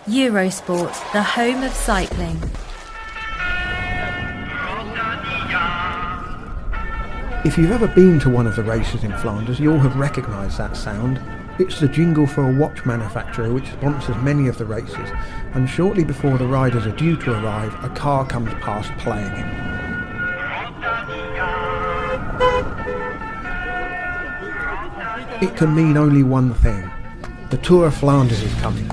Eurosport, the home of cycling. If you've ever been to one of the races in Flanders, you'll have recognised that sound. It's the jingle for a watch manufacturer which sponsors many of the races, and shortly before the riders are due to arrive, a car comes past playing it. It can mean only one thing: the Tour of Flanders is coming.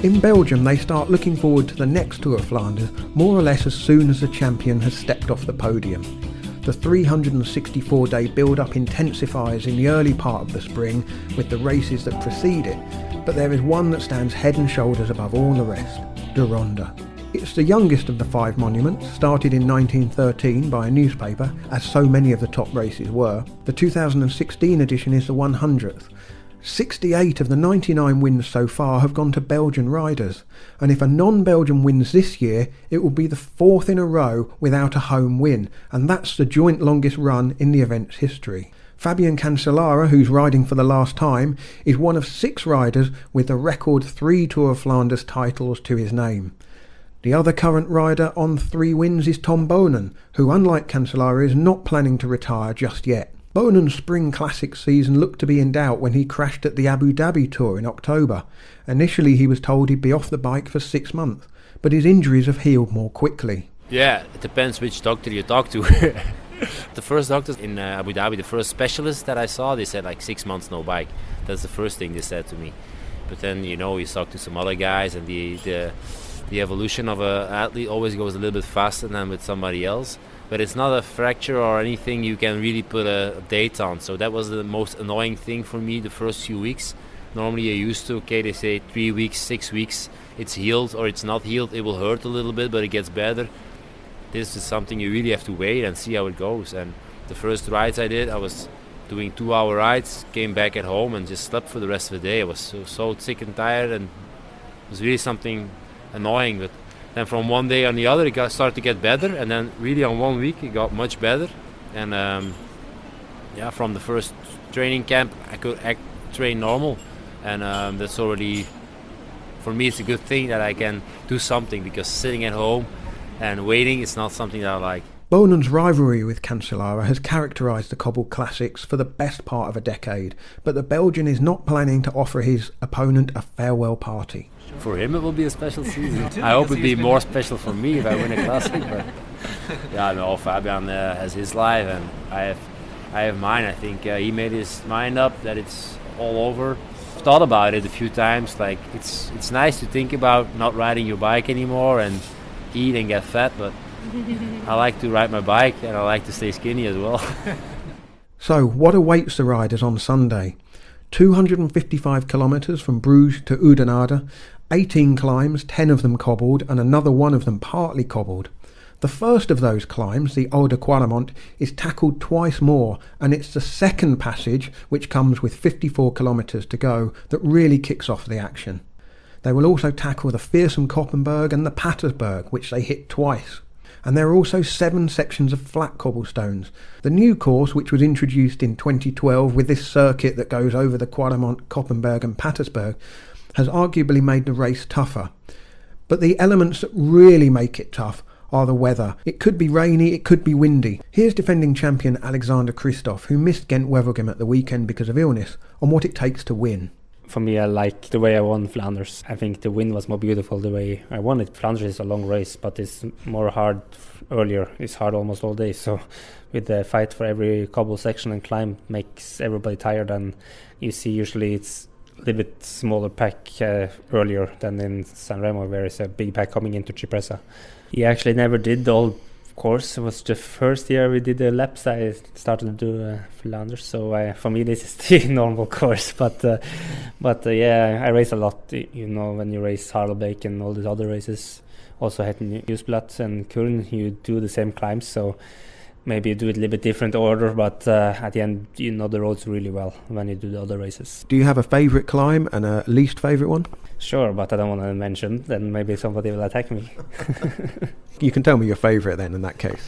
In Belgium, they start looking forward to the next Tour of Flanders more or less as soon as the champion has stepped off the podium. The 364-day build-up intensifies in the early part of the spring with the races that precede it, but there is one that stands head and shoulders above all the rest: the Ronde. It's the youngest of the 5 monuments, started in 1913 by a newspaper, as so many of the top races were. The 2016 edition is the 100th. 68 of the 99 wins so far have gone to Belgian riders, and if a non-Belgian wins this year, it will be the 4th in a row without a home win, and that's the joint longest run in the event's history. Fabian Cancellara, who's riding for the last time, is one of 6 riders with the record 3 Tour of Flanders titles to his name. The other current rider on 3 wins is Tom Boonen, who, unlike Cancellara, is not planning to retire just yet. Boonen's Spring Classic season looked to be in doubt when he crashed at the Abu Dhabi Tour in October. Initially he was told he'd be off the bike for 6 months, but his injuries have healed more quickly. Yeah, it depends which doctor you talk to. The first doctors in Abu Dhabi, the first specialists that I saw, they said like 6 months no bike. That's the first thing they said to me. But then, you talk to some other guys, and the evolution of an athlete always goes a little bit faster than with somebody else. But it's not a fracture or anything you can really put a date on. So that was the most annoying thing for me the first few weeks. Normally you're used to, they say 3 weeks, 6 weeks, it's healed or it's not healed. It will hurt a little bit, but it gets better. This is something you really have to wait and see how it goes. And the first rides I did, I was doing 2-hour rides, came back at home and just slept for the rest of the day. I was so sick and tired, and it was really something annoying. But then from one day on the other, it started to get better, and then really on 1 week it got much better. And from the first training camp I could train normal, and that's already, for me, it's a good thing that I can do something, because sitting at home and waiting is not something that I like. Boonen's rivalry with Cancellara has characterised the cobbled classics for the best part of a decade, but the Belgian is not planning to offer his opponent a farewell party. For him it will be a special season. I hope it'd be more special for me if I win a classic, but Fabian has his life and I have mine. I think he made his mind up that it's all over. I've thought about it a few times, like it's nice to think about not riding your bike anymore and eat and get fat, but I like to ride my bike and I like to stay skinny as well. So what awaits the riders on Sunday? 255 kilometres from Bruges to Oudenaarde, 18 climbs, 10 of them cobbled and another one of them partly cobbled. The first of those climbs, the Oude Quadramont, is tackled twice more, and it's the second passage, which comes with 54 kilometres to go, that really kicks off the action. They will also tackle the fearsome Koppenberg and the Patersberg, which they hit twice. And there are also 7 sections of flat cobblestones. The new course, which was introduced in 2012 with this circuit that goes over the Quadramont, Koppenberg and Patersberg, has arguably made the race tougher. But the elements that really make it tough are the weather. It could be rainy, it could be windy. Here's defending champion Alexander Kristoff, who missed Ghent-Wevelgem at the weekend because of illness, on what it takes to win. For me, I like the way I won Flanders. I think the win was more beautiful the way I won it. Flanders is a long race, but it's more hard earlier. It's hard almost all day. So with the fight for every cobble section and climb makes everybody tired. And you see usually it's a little bit smaller pack earlier than in San Remo, where it's a big pack coming into Cipressa. He actually never did the whole course. It was the first year we did the laps I started to do Flanders, so for me this is the normal course, but I race a lot, when you race Harelbeek and all these other races, also Hetten Nieuwsblad and Köln, you do the same climbs, so maybe do it a little bit different order, but at the end you know the roads really well when you do the other races. Do you have a favourite climb and a least favourite one? Sure, but I don't want to mention, then maybe somebody will attack me. You can tell me your favourite then in that case.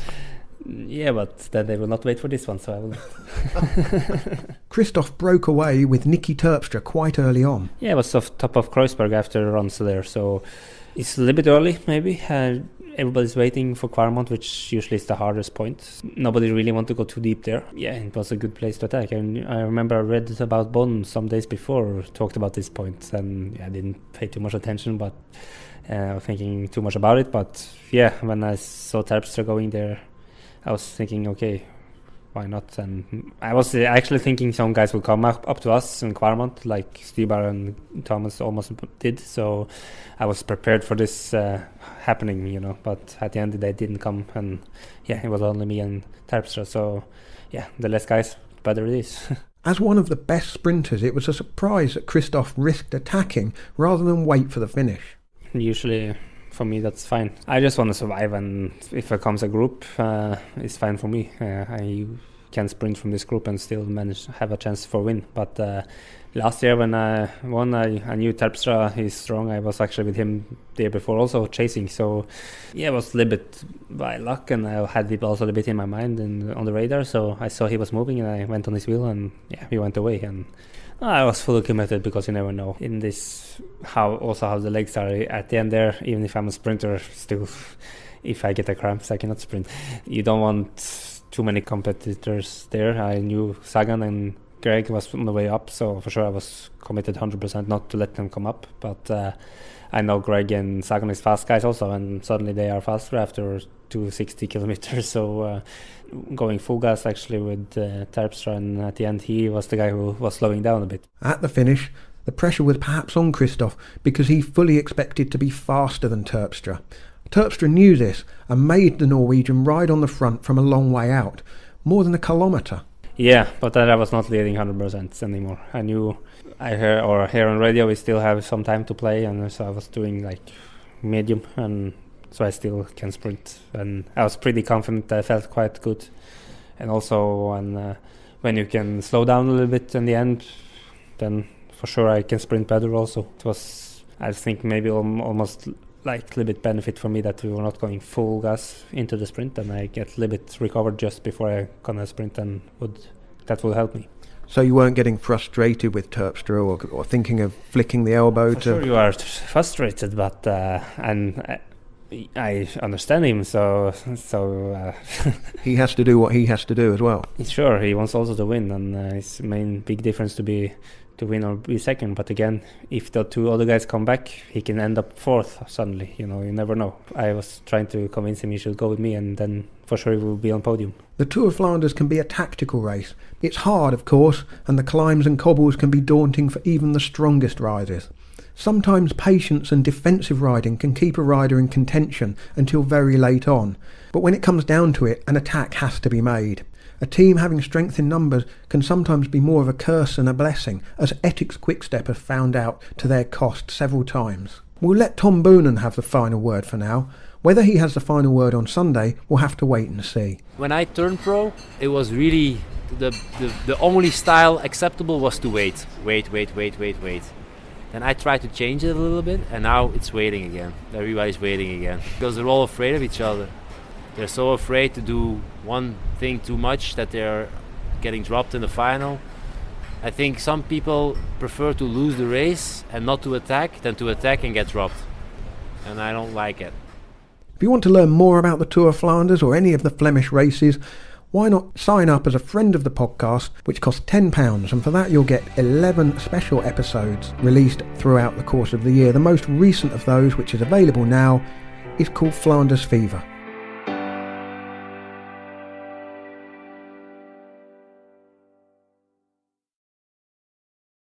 Yeah, but then they will not wait for this one, so I will not. Kristoff broke away with Nicky Terpstra quite early on. Yeah, it was off top of Kreuzberg after runs there, so it's a little bit early maybe. Everybody's waiting for Kvarmont, which usually is the hardest point. Nobody really want to go too deep there. Yeah, it was a good place to attack. And I remember I read about Boonen some days before, talked about this point, and I didn't pay too much attention, but thinking too much about it. But yeah, when I saw Terpstra going there, I was thinking, okay, why not? And I was actually thinking some guys will come up to us in Kvarmont, like Stibar and Thomas almost did. So I was prepared for this happening, you know. But at the end, they didn't come, and yeah, it was only me and Terpstra. So yeah, the less guys, better it is. As one of the best sprinters, it was a surprise that Kristoff risked attacking rather than wait for the finish. Usually, for me, that's fine. I just want to survive, and if it comes a group, it's fine for me. I can sprint from this group and still manage to have a chance for win. But last year when I won, I knew Terpstra is strong. I was actually with him the year before also chasing. So yeah, it was a little bit by luck, and I had it also a little bit in my mind and on the radar. So I saw he was moving, and I went on his wheel, and yeah, he went away. And I was fully committed, because you never know in this how the legs are at the end there. Even if I'm a sprinter, still, if I get a cramps, I cannot sprint. You don't want too many competitors there. I knew Sagan and Greg was on the way up, so for sure I was committed 100% not to let them come up. But I know Greg and Sagan is fast guys also, and suddenly they are faster after 260 kilometers. So going full gas actually with Terpstra, and at the end he was the guy who was slowing down a bit. At the finish, the pressure was perhaps on Kristoff, because he fully expected to be faster than Terpstra. Terpstra knew this and made the Norwegian ride on the front from a long way out, more than a kilometre. Yeah, but then I was not leading 100% anymore. I knew here on radio we still have some time to play, and so I was doing like medium, and so I still can sprint, and I was pretty confident. I felt quite good, and also when you can slow down a little bit in the end, then for sure I can sprint better also. It was, I think, maybe almost like a little bit benefit for me that we were not going full gas into the sprint, and I get a little bit recovered just before I gonna sprint, and that will help me. So you weren't getting frustrated with Terpstra or thinking of flicking the elbow? Sure, you are frustrated, but and I understand him. So he has to do what he has to do as well. Sure, he wants also to win, and it's main big difference to win or be second. But again, if the two other guys come back, he can end up fourth suddenly. You know, you never know. I was trying to convince him he should go with me, and then for sure he will be on podium. The Tour of Flanders can be a tactical race. It's hard, of course, and the climbs and cobbles can be daunting for even the strongest riders. Sometimes patience and defensive riding can keep a rider in contention until very late on, but when it comes down to it, an attack has to be made. A team having strength in numbers can sometimes be more of a curse than a blessing, as Ethics Quickstep have found out to their cost several times. We'll let Tom Boonen have the final word for now. Whether he has the final word on Sunday, we'll have to wait and see. When I turned pro, it was really the only style acceptable was to wait. Then I tried to change it a little bit, and now it's waiting again. Everybody's waiting again, because they're all afraid of each other. They're so afraid to do one thing too much that they're getting dropped in the final. I think some people prefer to lose the race and not to attack than to attack and get dropped. And I don't like it. If you want to learn more about the Tour of Flanders or any of the Flemish races, why not sign up as a friend of the podcast, which costs £10, and for that you'll get 11 special episodes released throughout the course of the year. The most recent of those, which is available now, is called Flanders Fever.